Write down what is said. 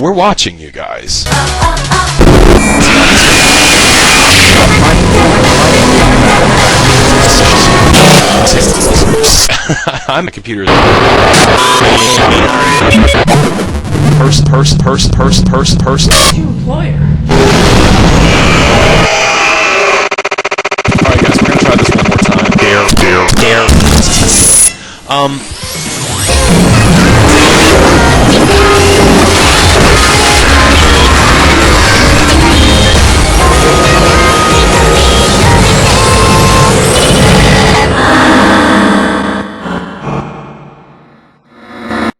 we're watching you guys. I'm a computer. Person. New employer. Alright guys, we're gonna try this one more time.